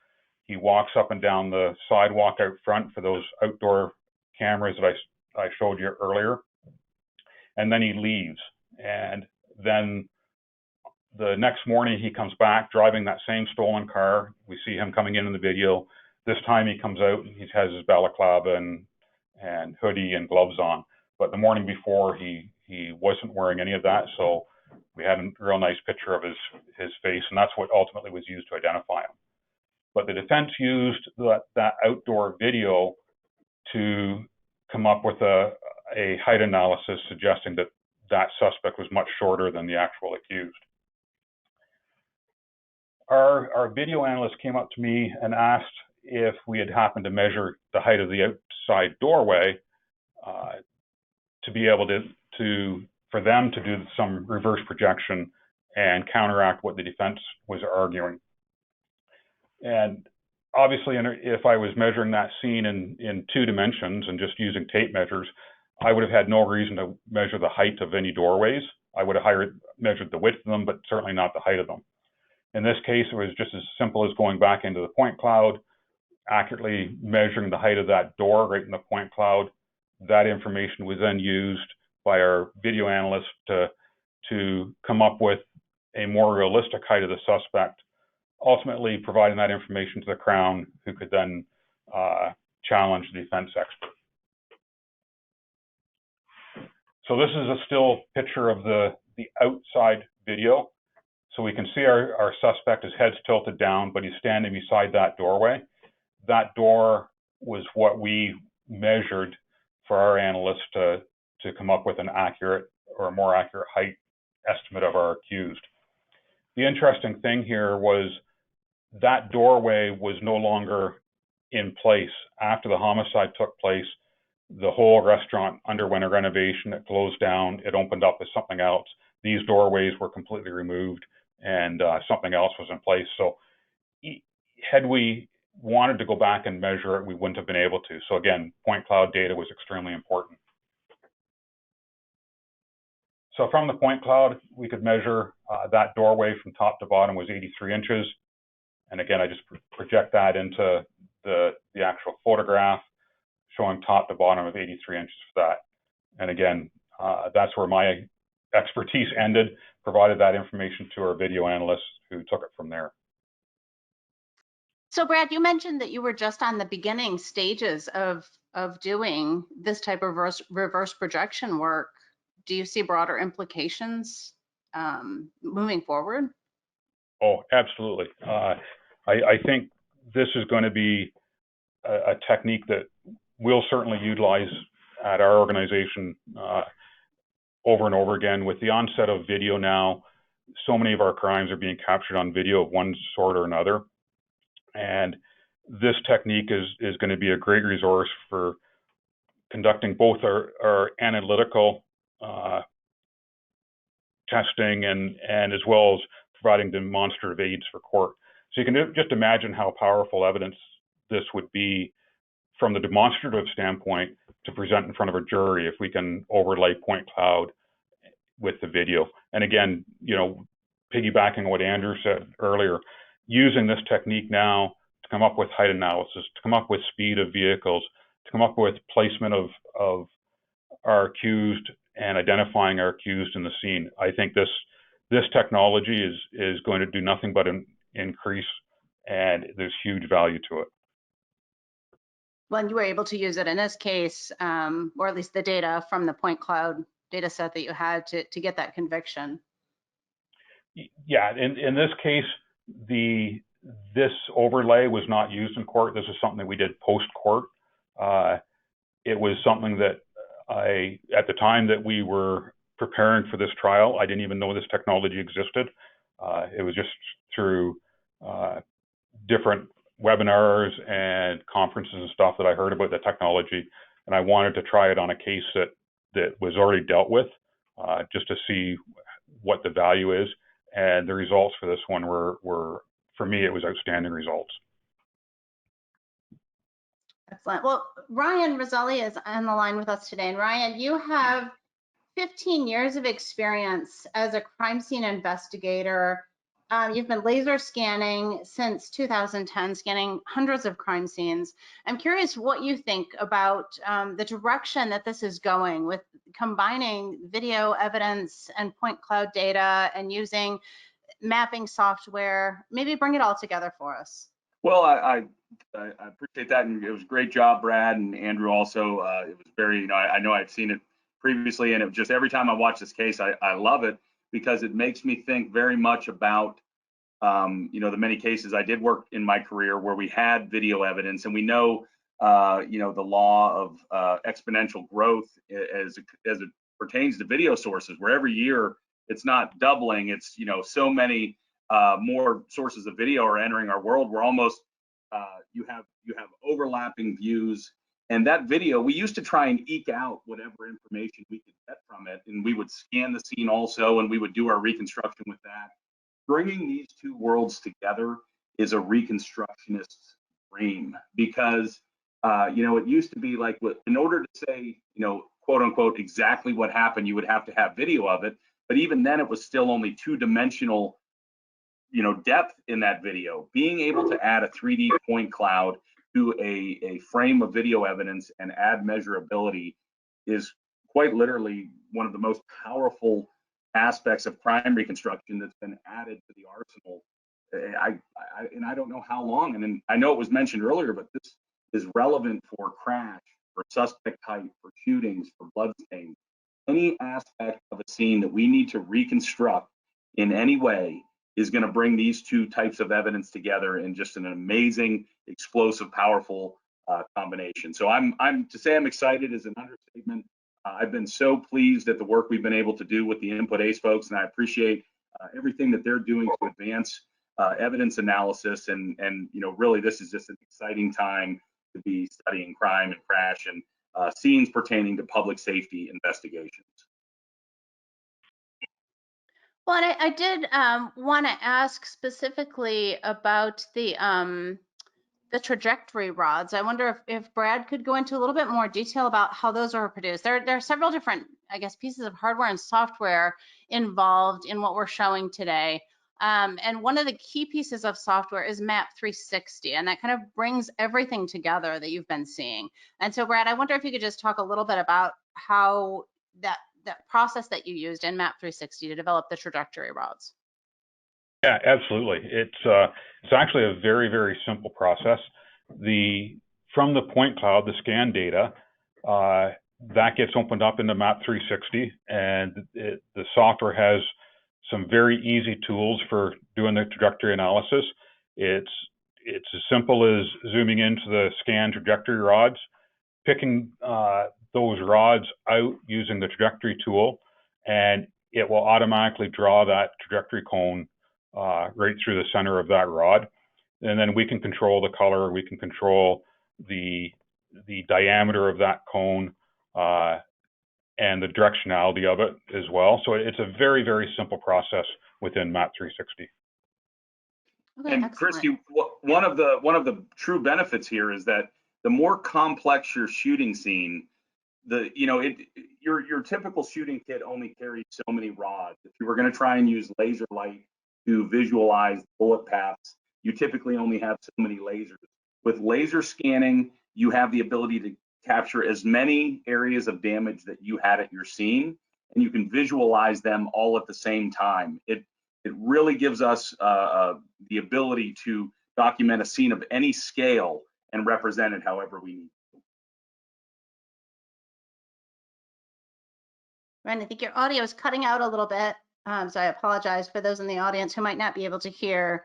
He walks up and down the sidewalk out front for those outdoor cameras that I showed you earlier. And then he leaves. And then the next morning he comes back driving that same stolen car. We see him coming in the video. This time he comes out and he has his balaclava and hoodie and gloves on. But the morning before he wasn't wearing any of that. So we had a real nice picture of his face, and that's what ultimately was used to identify him. But the defense used that outdoor video to come up with a height analysis suggesting that that suspect was much shorter than the actual accused. Our video analyst came up to me and asked if we had happened to measure the height of the outside doorway to be able for them to do some reverse projection and counteract what the defense was arguing. And obviously, if I was measuring that scene in 2 dimensions and just using tape measures, I would have had no reason to measure the height of any doorways. I would have measured the width of them, but certainly not the height of them. In this case, it was just as simple as going back into the point cloud, accurately measuring the height of that door right in the point cloud. That information was then used by our video analyst to come up with a more realistic height of the suspect, ultimately providing that information to the Crown, who could then challenge the defense expert. So this is a still picture of the outside video. So we can see our suspect, his head's tilted down, but he's standing beside that doorway. That door was what we measured for our analysts to come up with an accurate or a more accurate height estimate of our accused. The interesting thing here was that doorway was no longer in place. After the homicide took place, the whole restaurant underwent a renovation. It closed down. It opened up as something else. These doorways were completely removed and something else was in place. So had we wanted to go back and measure it, we wouldn't have been able to. So again, point cloud data was extremely important. So from the point cloud, we could measure that doorway from top to bottom was 83 inches. And again, I just project that into the actual photograph, showing top to bottom of 83 inches for that. And again, that's where my expertise ended, provided that information to our video analysts who took it from there. So Brad, you mentioned that you were just on the beginning stages of doing this type of reverse projection work. Do you see broader implications moving forward? Oh, absolutely. I think this is going to be a technique that we'll certainly utilize at our organization over and over again. With the onset of video now, so many of our crimes are being captured on video of one sort or another. And this technique is going to be a great resource for conducting both our analytical testing and as well as providing demonstrative aids for court. So you can just imagine how powerful evidence this would be from the demonstrative standpoint to present in front of a jury if we can overlay point cloud with the video. And again, you know, piggybacking on what Andrew said earlier, using this technique now to come up with height analysis, to come up with speed of vehicles, to come up with placement of our accused and identifying our accused in the scene. I think this technology is going to do nothing but increase, and there's huge value to it. Well, you were able to use it in this case, or at least the data from the point cloud data set that you had to get that conviction. Yeah, in this case, this overlay was not used in court. This is something that we did post-court. It was something that at the time that we were preparing for this trial, I didn't even know this technology existed. It was just through different webinars and conferences and stuff that I heard about the technology, and I wanted to try it on a case that was already dealt with, just to see what the value is. And the results for this one were for me, it was outstanding results. Excellent. Well, Ryan Roselli is on the line with us today. And Ryan, you have 15 years of experience as a crime scene investigator. You've been laser scanning since 2010, scanning hundreds of crime scenes. I'm curious what you think about the direction that this is going with combining video evidence and point cloud data and using mapping software. Maybe bring it all together for us. Well, I appreciate that, and it was a great job, Brad and Andrew. Also, it was very, you know, I know I've seen it previously, and it just every time I watch this case, I love it because it makes me think very much about, you know, the many cases I did work in my career where we had video evidence, and we know, you know, the law of exponential growth as it pertains to video sources, where every year it's not doubling, it's, you know, so many more sources of video are entering our world. We're almost you have overlapping views, and that video, we used to try and eke out whatever information we could get from it, and we would scan the scene also, and we would do our reconstruction with that. Bringing these two worlds together is a reconstructionist's dream, because you know, it used to be like, in order to say, you know, quote unquote, exactly what happened, you would have to have video of it. But even then, it was still only two-dimensional, you know, depth in that video. Being able to add a 3D point cloud to a frame of video evidence and add measurability is quite literally one of the most powerful aspects of crime reconstruction that's been added to the arsenal. And I don't know how long. And then I know it was mentioned earlier, but this is relevant for crash, for suspect height, for shootings, for bloodstains. Any aspect of a scene that we need to reconstruct in any way is going to bring these two types of evidence together in just an amazing, explosive, powerful combination. So I'm to say I'm excited is an understatement. I've been so pleased at the work we've been able to do with the Input Ace folks, and I appreciate everything that they're doing to advance evidence analysis. And you know, really, this is just an exciting time to be studying crime and crash and scenes pertaining to public safety investigations. Well, and I did want to ask specifically about the trajectory rods. I wonder if Brad could go into a little bit more detail about how those are produced. There are several different, I guess, pieces of hardware and software involved in what we're showing today. And one of the key pieces of software is Map 360, and that kind of brings everything together that you've been seeing. And so, Brad, I wonder if you could just talk a little bit about how that process that you used in Map 360 to develop the trajectory rods. Yeah, absolutely. It's actually a very, very simple process. From the point cloud, the scan data, that gets opened up into Map 360, and the software has some very easy tools for doing the trajectory analysis. It's as simple as zooming into the scan trajectory rods, picking those rods out using the trajectory tool, and it will automatically draw that trajectory cone right through the center of that rod. And then we can control the color, we can control the diameter of that cone and the directionality of it as well. So it's a very, very simple process within MAP 360. Okay, and excellent. Christy, one of the true benefits here is that the more complex your shooting scene, your typical shooting kit only carries so many rods. If you were going to try and use laser light to visualize bullet paths, you typically only have so many lasers. With laser scanning, you have the ability to capture as many areas of damage that you had at your scene, and you can visualize them all at the same time. It really gives us the ability to document a scene of any scale and represent it however we need. Ryan, I think your audio is cutting out a little bit, so I apologize for those in the audience who might not be able to hear.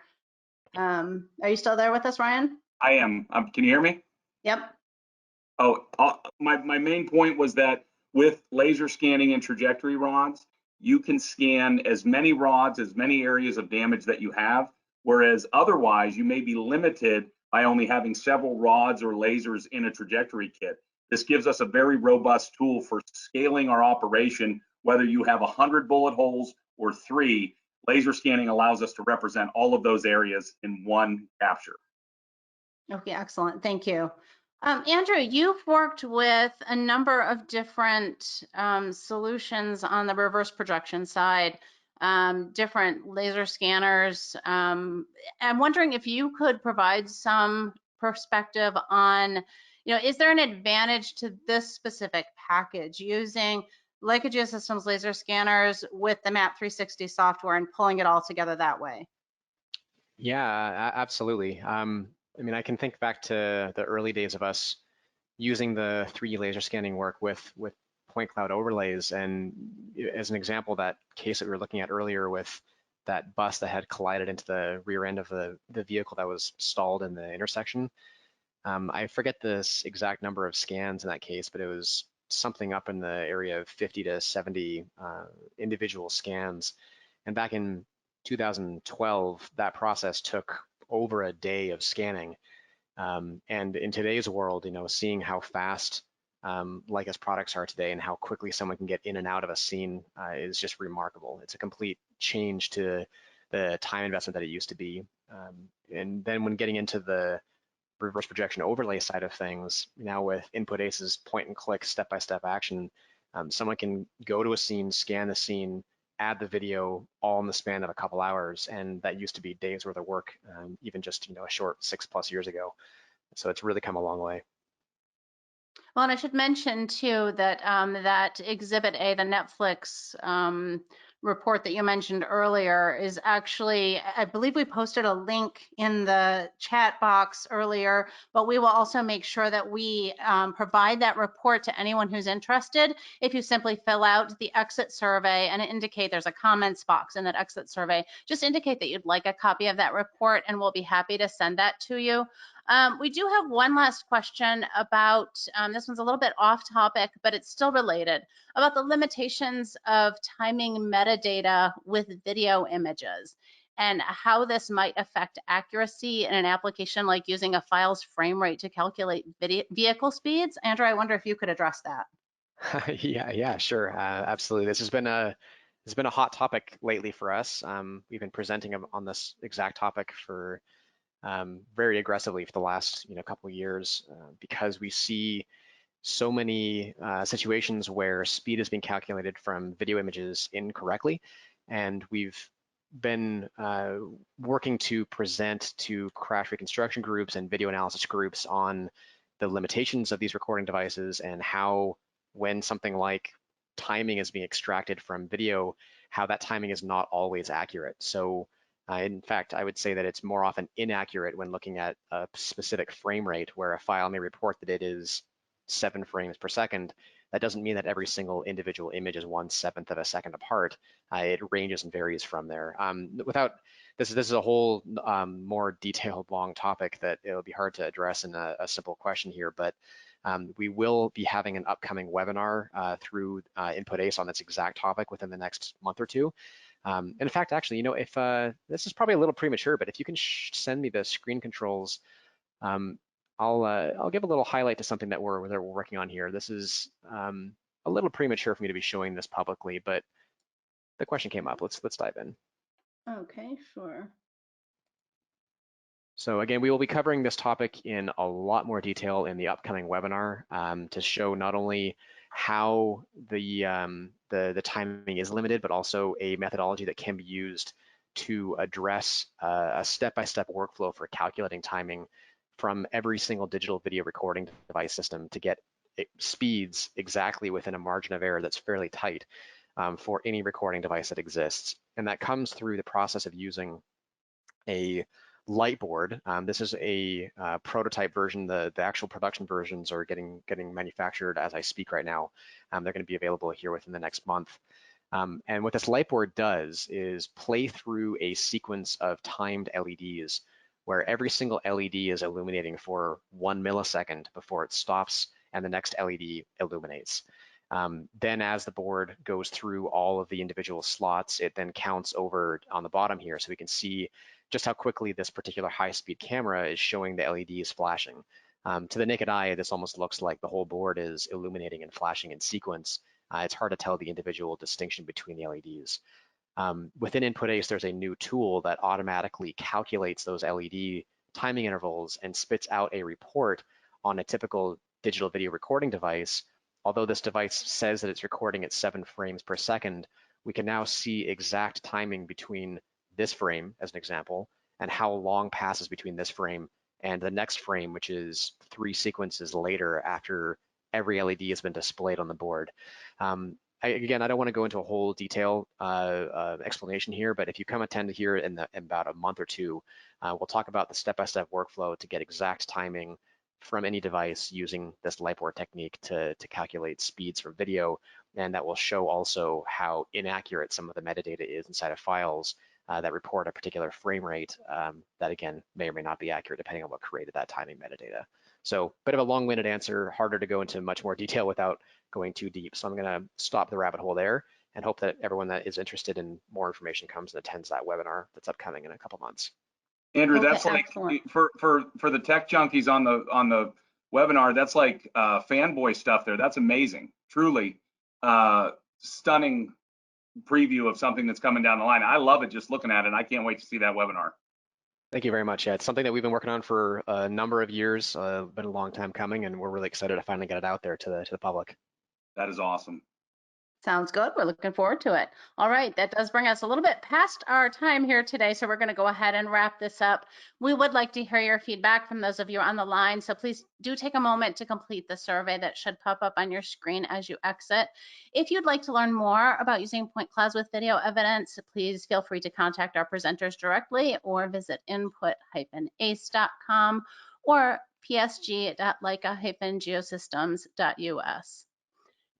Are you still there with us, Ryan? I am. Can you hear me? Yep. Oh, my main point was that with laser scanning and trajectory rods, you can scan as many rods, as many areas of damage that you have, whereas otherwise you may be limited by only having several rods or lasers in a trajectory kit. This gives us a very robust tool for scaling our operation, whether you have 100 bullet holes or 3. Laser scanning allows us to represent all of those areas in one capture. Okay, excellent. Thank you. Andrew, you've worked with a number of different solutions on the reverse projection side, different laser scanners. I'm wondering if you could provide some perspective on, is there an advantage to this specific package using Leica Geosystems laser scanners with the MAP 360 software and pulling it all together that way? Yeah, absolutely. I mean, I can think back to the early days of us using the 3D laser scanning work with point cloud overlays. And as an example, that case that we were looking at earlier with that bus that had collided into the rear end of the vehicle that was stalled in the intersection. I forget this exact number of scans in that case, but it was something up in the area of 50 to 70 individual scans. And back in 2012, that process took over a day of scanning. And in today's world, seeing how fast Leica's products are today and how quickly someone can get in and out of a scene is just remarkable. It's a complete change to the time investment that it used to be. And then when getting into the reverse projection overlay side of things, now with Input Ace's point and click step-by-step action, someone can go to a scene, scan the scene, add the video all in the span of a couple hours, and that used to be days worth of work, even just a short 6+ years ago. So it's really come a long way. Well, and I should mention too that that Exhibit A, the Netflix report that you mentioned earlier, is actually, I believe we posted a link in the chat box earlier, but we will also make sure that we provide that report to anyone who's interested. If you simply fill out the exit survey and indicate, there's a comments box in that exit survey, just indicate that you'd like a copy of that report and we'll be happy to send that to you. We do have one last question about, this one's a little bit off topic, but it's still related, about the limitations of timing metadata with video images and how this might affect accuracy in an application like using a file's frame rate to calculate vehicle speeds. Andrew, I wonder if you could address that. Yeah, sure, absolutely. This has been a hot topic lately for us. We've been presenting on this exact topic for very aggressively for the last couple of years because we see so many situations where speed is being calculated from video images incorrectly, and we've been working to present to crash reconstruction groups and video analysis groups on the limitations of these recording devices and how, when something like timing is being extracted from video, how that timing is not always accurate. So in fact, I would say that it's more often inaccurate when looking at a specific frame rate where a file may report that it is 7 frames per second. That doesn't mean that every single individual image is 1/7 of a second apart. It ranges and varies from there. This is a whole more detailed, long topic that it'll be hard to address in a simple question here, but We will be having an upcoming webinar through Input Ace on this exact topic within the next month or two. In fact, actually, you know, if this is probably a little premature, but if you can send me the screen controls, I'll give a little highlight to something that we're working on here. This is a little premature for me to be showing this publicly, but the question came up. Let's dive in. Okay, sure. So again, we will be covering this topic in a lot more detail in the upcoming webinar to show not only how the timing is limited, but also a methodology that can be used to address a step-by-step workflow for calculating timing from every single digital video recording device system to get speeds exactly within a margin of error that's fairly tight for any recording device that exists. And that comes through the process of using a light board. This is a prototype version. The actual production versions are getting manufactured as I speak right now. They're going to be available here within the next month. And what this light board does is play through a sequence of timed LEDs where every single LED is illuminating for 1 millisecond before it stops and the next LED illuminates. Then as the board goes through all of the individual slots, it then counts over on the bottom here so we can see just how quickly this particular high-speed camera is showing the LEDs flashing. To the naked eye, this almost looks like the whole board is illuminating and flashing in sequence. It's hard to tell the individual distinction between the LEDs. Within Input Ace, there's a new tool that automatically calculates those LED timing intervals and spits out a report on a typical digital video recording device. Although this device says that it's recording at 7 frames per second, we can now see exact timing between this frame, as an example, and how long passes between this frame and the next frame, which is 3 sequences later after every LED has been displayed on the board. Again, I don't want to go into a whole detailed explanation here, but if you come attend here in about a month or two, we'll talk about the step-by-step workflow to get exact timing from any device using this light board technique to calculate speeds for video, and that will show also how inaccurate some of the metadata is inside of files that report a particular frame rate that again may or may not be accurate depending on what created that timing metadata. So bit of a long-winded answer, harder to go into much more detail without going too deep. So I'm going to stop the rabbit hole there and hope that everyone that is interested in more information comes and attends that webinar that's upcoming in a couple months. Andrew, Okay, that's like excellent. for the tech junkies on the webinar, that's like fanboy stuff there. That's amazing. Truly stunning preview of something that's coming down the line. I love it just looking at it. I can't wait to see that webinar. Thank you very much. Yeah, it's something that we've been working on for a number of years. Been a long time coming, and we're really excited to finally get it out there to the public. That is awesome. Sounds good. We're looking forward to it. All right, that does bring us a little bit past our time here today, so we're going to go ahead and wrap this up. We would like to hear your feedback from those of you on the line, so please do take a moment to complete the survey that should pop up on your screen as you exit. If you'd like to learn more about using point clouds with video evidence, please feel free to contact our presenters directly or visit input-ace.com or psg.leica-geosystems.us.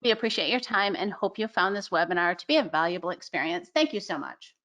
We appreciate your time and hope you found this webinar to be a valuable experience. Thank you so much.